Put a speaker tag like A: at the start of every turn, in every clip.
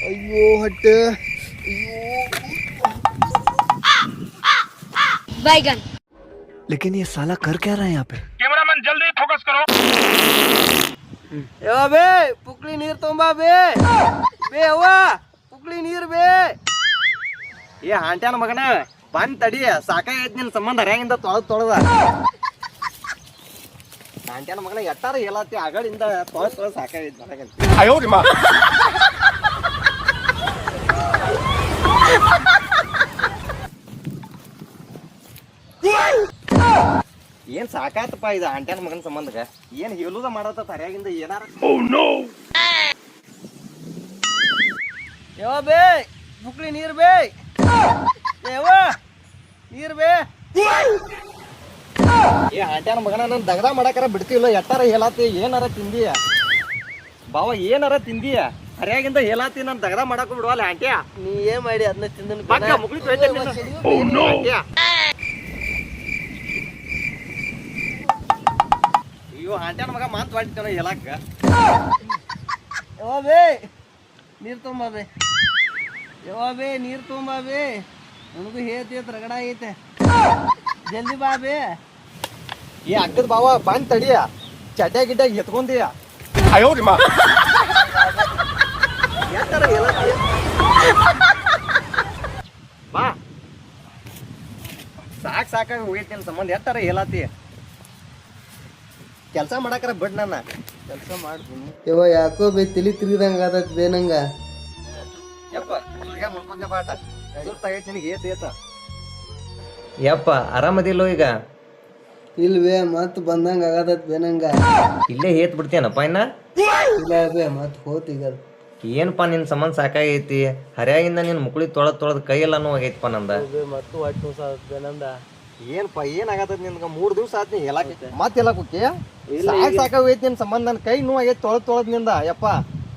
A: ಅಯ್ಯೋ ಹೊಟ್ಟೆ ಅಯ್ಯೋ
B: बैगन।
C: लेकिन ये साला कर क्या रहा है यहाँ पे?
D: कैमरामैन जल्दी फोकस करो।
A: ಯಾವ ಬೇ ಪುಕ್ಳಿ ನೀರ್ ತೊಂಬಾ ಬೇ ಬೇ ಅವ್ವ ಪುಕ್ಳಿ ನೀರ್ ಬೇ ಏ ಹಾಂಟ್ಯಾನ ಮಗನ ಬಂದ್ ತಡಿ ಸಾಕಾಗೈತಿ ನಿನ್ ಸಂಬಂಧ ಹರ್ಯಾಂಗಿಂದ ತೊಳೆದ ಹಾಂಟ್ಯಾನ ಮಗನ ಎಟ್ಟಾರ ಹೇಳತ್ತಿ ಆಗಳಿಂದ ತೊಳೆದ ಸಾಕಾಗೈತಿ ನನಗಂತ ಏನ್ ಸಾಕಾತಪ್ಪ ಇದು ಆಂಟ್ಯಾನ ಮಗನ ಸಂಬಂಧಗ ಏನ್ ಹೇಳುದ ಮಾಡತ್ತ ಹರ್ಯಾಗಿಂದ ಏನಾರ ಯಾವ ಬೇ ಬುಕ್ಳಿ ನೀರ್ ಬೇ ಯಾವ ನೀರ್ ಬೇ ಏ ಆಂಟ್ಯಾನ ಮಗನ ನನ್ ದಗದ ಮಾಡಾಕರ ಬಿಡ್ತಿಲ್ಲ ಎಟ್ಟಾರ ಹೇಳತ್ತಿ ಏನಾರ ತಿಂದಿಯ ಬಾವ ಏನಾರ ತಿಂದಿಯ ಹರ್ಯಾಗಿಂದ ಹೇಳತ್ತಿ ನನ್ ದಗದ ಮಾಡಾಕ ಬಿಡುವಲ್ಲ ಆಂಟ್ಯಾ ನೀ ಏನ್ ಮಾಡಿ ಅದನ್ನ ತಿಂದ ಮುಕ್ಳಿ ಆಂಟ್ಯಾ ಅಯ್ಯೋ ಆಂಟ್ಯಾನ ಮಗ ಮಾತು ಮಾಡ್ತಾನ ಹೇಳಕ್ಕ ಯಾವ ಬೇ ನೀರ್ ತೊಂಬ ಬೇ ಯಾವ ಬೇ ನೀರ್ ತೊಂಬ ಬೇ ನನಗೂ ಹೇತ್ ರಗಡ ಐತೆ ಜಲ್ದಿ ಬಾ ಬೇ ಏ ಅಕ್ಕದ ಬಾವ ಬಂದ್ ತಡಿಯ ಚಡ್ಡ ಗಿಡ್ಡ ಎತ್ಕೊಂದಿಯ ಬಾ ಸಾಕಾಗಿ ಹೋಗೈತಿ ನಿನ್ ಸಂಬಂಧ ಎಟ್ಟಾರ ಹೇಳತ್ತಿ ಕೆಲಸ ಮಾಡಾಕರ ಬಿಡ್ ನನ್ನ ಕೆಲಸ ಮಾಡ್ತೀನಿ
E: ಯವ್ವ ಯಾಕೋ ಬೇ ತಲಿ ತಿರುಗಿದಂಗ ಆದತ್ ಬೇ ನಂಗ
A: ಯಪ್ಪ ಆರಾಮದಿಲ್ಲೋ ಈಗ
E: ಇಲ್ ಬೇ ಮತ್ ಬಂದಂಗ ಆಗತತ್ ಬೇ ನಂಗ
A: ಇಲ್ಲೇ ಹೇತ್ ಬಿಡ್ತೇನಪ್ಪ ಇನ್ನ
E: ಇಲ್ಲ ಬೇ ಮತ್ ಹೋತ್ ಈಗ
A: ಏನಪ್ಪ ನಿನ್ ಸಂಬಂಧ ಸಾಕಾಗೈತಿ ಹರ್ಯಾಗಿಂದ ನಿನ್ ಮುಕ್ಳಿ ತೊಳದ್ ಕೈ ಎಲ್ಲಾನು ಆಗೈತಿಪ್ಪ ನಂದ
E: ಮತ್ತು ಒಟ್ಟು ಹೊಸ ಬೇ ನಂದ
A: ಏನಪ್ಪ ಏನಾಗತ್ತ ನಿನ್ಗ 3 ದಿವ್ಸ ಆತ್ ನೀ ಎಲ್ಲಾಕ ಮತ್ ಎಲ್ಲಾಕ ಹೋಗಿ ಸಾಕಾಗೈತಿ ನಿನ್ ಸಂಬಂಧ ನನ್ ಕೈ ನೋವು ಆಗೈತಿ ತೊಳದ್ ನಿಂದ ಯಪ್ಪ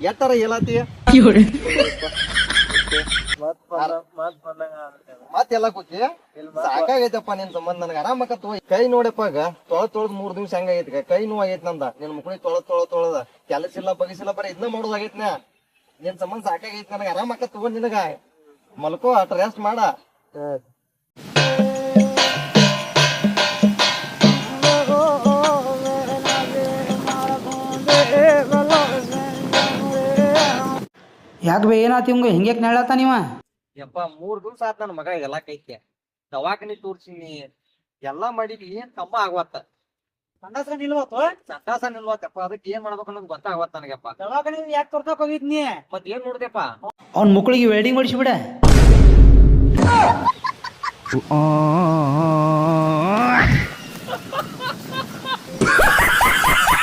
A: ಎಟ್ಟಾರ ಹೇಳತಿ ಮತ್ ಎಲ್ಲಾಕ ಹೋಗಿ ಸಾಕಾಗೈತಪ್ಪ ನಿನ್ ಸಂಬಂಧ ನನ್ಗ ಆರಾಮಕತ್ ಕೈ ನೋಡಪ್ಪ ಈಗ ತೊಳದ್ 3 ದಿವ್ಸ ಹೆಂಗಾಗೈತಿ ಕೈ ನೋವು ಆಗೈತಿ ನಂದ ನಿನ್ ಮುಕ್ಳಿ ತೊಳದ್ ಕೆಲಸ ಇಲ್ಲ ಬಗಿಸಿಲ್ಲ ಬರೀ ಇದನ್ನ ಮಾಡೋದಾಗೈತಿ ನಾ ನಿನ್ ಸಂಬಂಧ ಸಾಕಾಗೈತಿ ನನಗ ಆರಾಮಕತ್ ತಗೊಂಡ್ ನಿನಗ ಮಲ್ಕೋ ಅಟ್ ರೆಸ್ಟ್ ಮಾಡ
F: ಯಾಕೆ ಬೇ ಏನಾತಿ ಹಿಂಗ ಹಿಂಗ್ಯಾಕ್ ನೆಳತ್ತ ನೀವ
A: ಯಪ್ಪ 3 ದಿವ್ಸ ಆತ್ ನನ್ ಮಗ ಎಲ್ಲಾ ಕೈತೆ ದವಾಖಾನಿ ತೋರ್ಸಿನಿ ಎಲ್ಲಾ ಮಾಡಿದ್ವಿ ಏನ್ ಕಮ್ಮ ಆಗ್ವತ್ತ ಸಂಡಾಸ ನಿಲ್ವತ್ತಪ್ಪ ಅದಕ್ಕೆ ಏನ್ ಮಾಡ್ಬೇಕು ಅನ್ನೋದು ಗೊತ್ತಾಗವತ್ತ ನನಗಪ್ಪ
F: ದವಾಖಾನೆ ಯಾಕೆ ತೋರ್ಸಕ್ ಹೋಗಿದ್ನಿ
A: ಮತ್ ಏನ್ ನೋಡ್ದೆಪ್ಪ
F: ಅವ್ನ ಮಕ್ಳಿಗೆ ವೆಲ್ಡಿಂಗ್ ಮಾಡಿಸ್ಬಿಡ